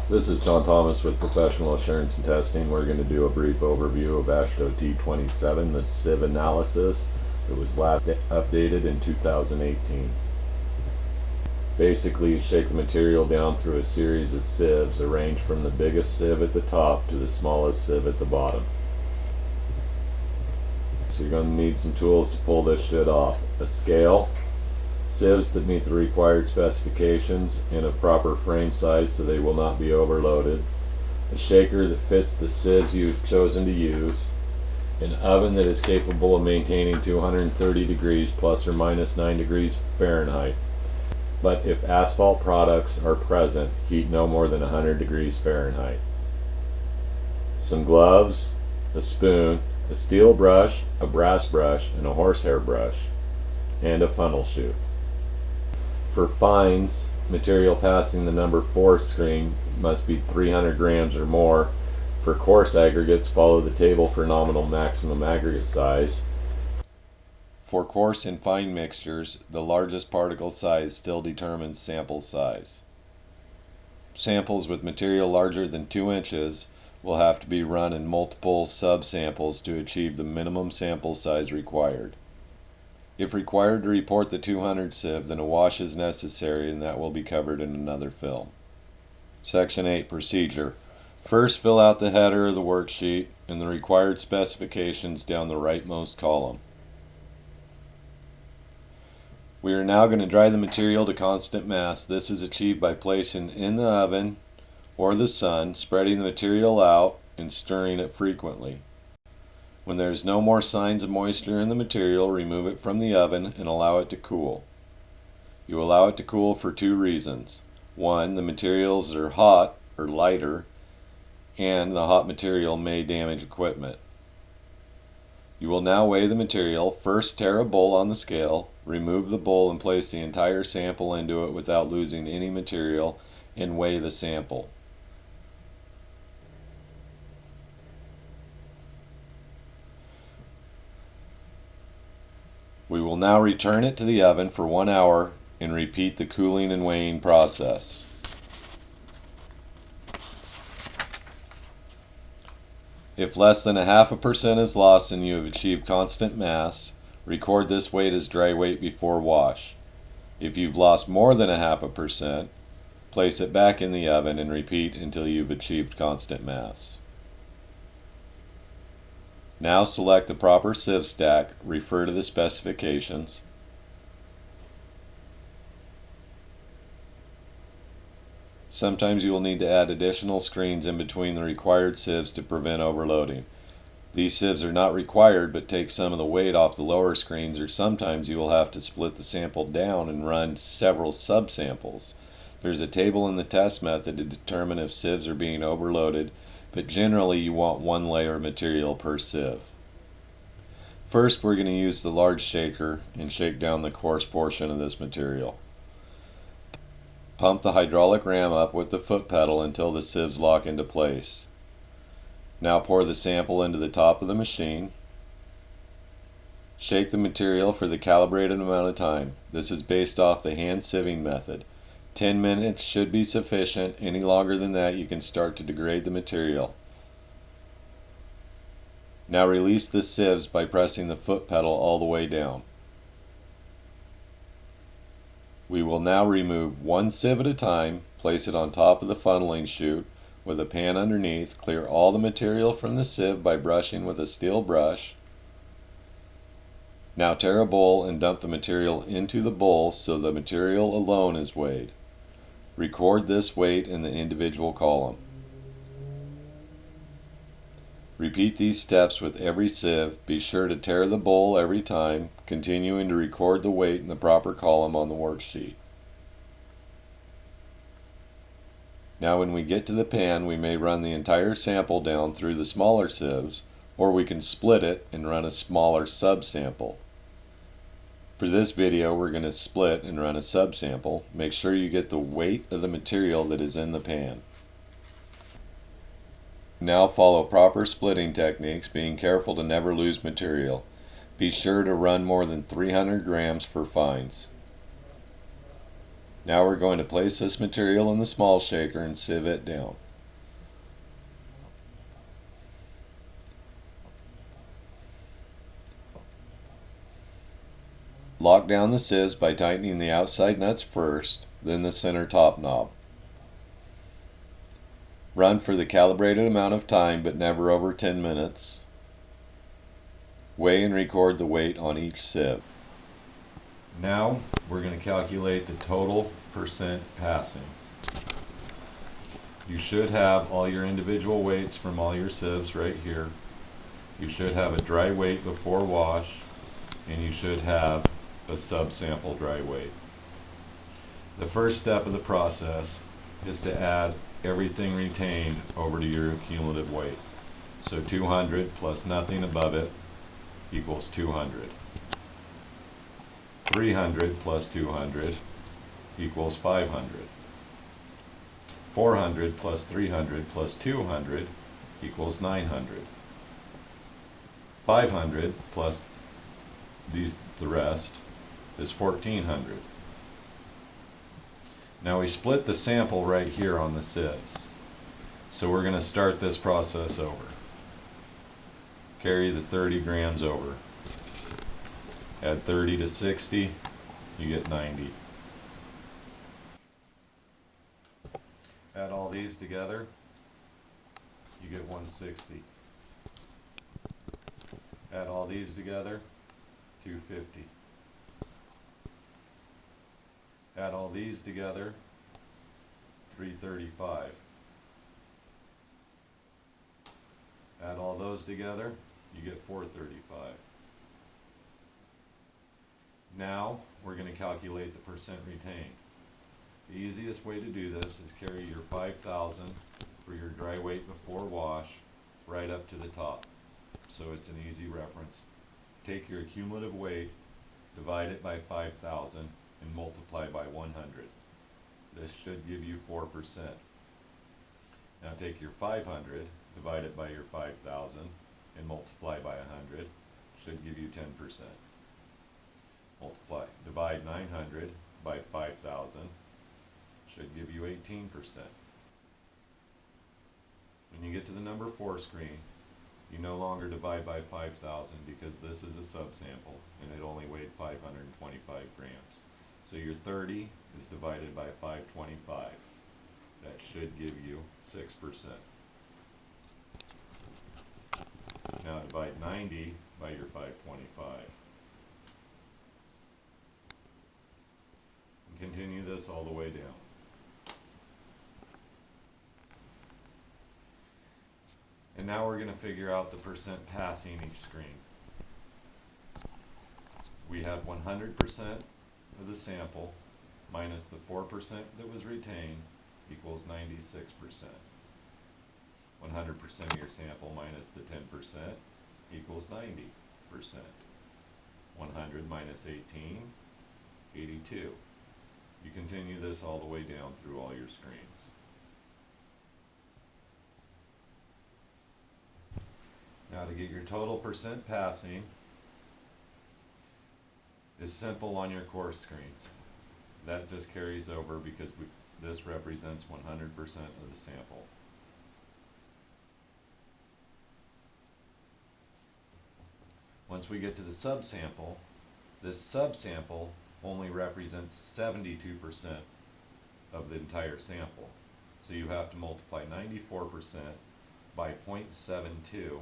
This is John Thomas with Professional Assurance and Testing. We're going to do a brief overview of AASHTO T27, the Sieve analysis. It was last updated in 2018. Basically, you shake the material down through a series of sieves arranged from the biggest sieve at the top to the smallest sieve at the bottom. So you're going to need some tools to pull this shit off. A scale, sieves that meet the required specifications in a proper frame size so they will not be overloaded, a shaker that fits the sieves you've chosen to use, an oven that is capable of maintaining 230 degrees plus or minus 9 degrees Fahrenheit, but if asphalt products are present, heat no more than 100 degrees Fahrenheit. Some gloves, a spoon, a steel brush, a brass brush, and a horsehair brush, and a funnel chute. For fines, material passing the number 4 screen must be 300 grams or more. For coarse aggregates, follow the table for nominal maximum aggregate size. For coarse and fine mixtures, the largest particle size still determines sample size. Samples with material larger than 2 inches will have to be run in multiple sub-samples to achieve the minimum sample size required. If required to report the 200 sieve, then a wash is necessary, and that will be covered in another film. Section 8 Procedure. First, fill out the header of the worksheet and the required specifications down the rightmost column. We are now going to dry the material to constant mass. This is achieved by placing in the oven or the sun, spreading the material out, and stirring it frequently. When there is no more signs of moisture in the material, remove it from the oven and allow it to cool. You allow it to cool for 2 reasons. 1, the materials are hot or lighter, and the hot material may damage equipment. You will now weigh the material. First, tear a bowl on the scale, remove the bowl and place the entire sample into it without losing any material, and weigh the sample. We will now return it to the oven for 1 hour and repeat the cooling and weighing process. If less than 0.5% is lost and you have achieved constant mass, record this weight as dry weight before wash. If you've lost more than 0.5%, place it back in the oven and repeat until you've achieved constant mass. Now select the proper sieve stack, refer to the specifications. Sometimes you will need to add additional screens in between the required sieves to prevent overloading. These sieves are not required but take some of the weight off the lower screens, or sometimes you will have to split the sample down and run several subsamples. There's a table in the test method to determine if sieves are being overloaded, but generally you want 1 layer of material per sieve. First, we're going to use the large shaker and shake down the coarse portion of this material. Pump the hydraulic ram up with the foot pedal until the sieves lock into place. Now pour the sample into the top of the machine. Shake the material for the calibrated amount of time. This is based off the hand sieving method. 10 minutes should be sufficient. Any longer than that, you can start to degrade the material. Now release the sieves by pressing the foot pedal all the way down. We will now remove 1 sieve at a time, place it on top of the funneling chute with a pan underneath, clear all the material from the sieve by brushing with a steel brush. Now tear a bowl and dump the material into the bowl so the material alone is weighed. Record this weight in the individual column. Repeat these steps with every sieve. Be sure to tear the bowl every time, continuing to record the weight in the proper column on the worksheet. Now when we get to the pan, we may run the entire sample down through the smaller sieves, or we can split it and run a smaller subsample. For this video, we're going to split and run a subsample. Make sure you get the weight of the material that is in the pan. Now follow proper splitting techniques, being careful to never lose material. Be sure to run more than 300 grams for fines. Now we're going to place this material in the small shaker and sieve it down. Lock down the sieves by tightening the outside nuts first, then the center top knob. Run for the calibrated amount of time, but never over 10 minutes. Weigh and record the weight on each sieve. Now we're going to calculate the total percent passing. You should have all your individual weights from all your sieves right here. You should have a dry weight before wash, and you should have a subsample dry weight. The first step of the process is to add everything retained over to your cumulative weight. So 200 plus nothing above it equals 200. 300 plus 200 equals 500. 400 plus 300 plus 200 equals 900. 500 plus the rest is 1400. Now we split the sample right here on the sieves. So we're going to start this process over. Carry the 30 grams over. Add 30 to 60, you get 90. Add all these together, you get 160. Add all these together, 250. Add all these together, 335. Add all those together, you get 435. Now we're going to calculate the percent retained. The easiest way to do this is carry your 5,000 for your dry weight before wash right up to the top. So it's an easy reference. Take your cumulative weight, divide it by 5,000, and multiply by 100. This should give you 4%. Now take your 500, divide it by your 5,000, and multiply by 100. Should give you 10%. Divide 900 by 5,000, should give you 18%. When you get to the number 4 screen, you no longer divide by 5,000 because this is a subsample and it only weighed 525 grams. So your 30 is divided by 525. That should give you 6%. Now divide 90 by your 525. And continue this all the way down. And now we're going to figure out the percent passing each screen. We have 100% of the sample minus the 4% that was retained equals 96%. 100% of your sample minus the 10% equals 90%. 100 minus 18, 82. You continue this all the way down through all your screens. Now to get your total percent passing is simple on your course screens. That just carries over because this represents 100% of the sample. Once we get to the subsample, this subsample only represents 72% of the entire sample. So you have to multiply 94% by 0.72,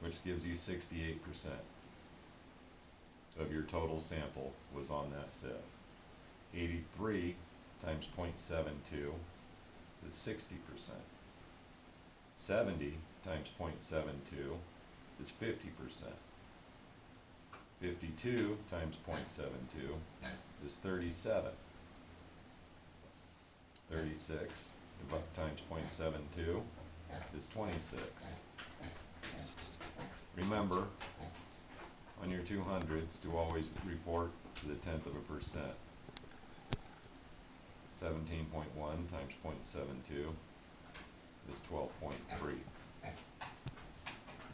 which gives you 68% of your total sample was on that sieve. 83 times 0.72 is 60%. 70 times 0.72 is 50%. 52 times 0.72 is 37. 36 times 0.72 is 26. Remember, on your 200s, to always report to the 10th of a percent. 17.1 times 0.72 is 12.3.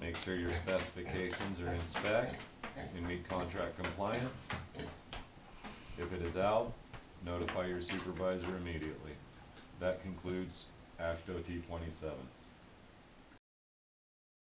Make sure your specifications are in spec and meet contract compliance. If it is out, notify your supervisor immediately. That concludes AASHTO T27.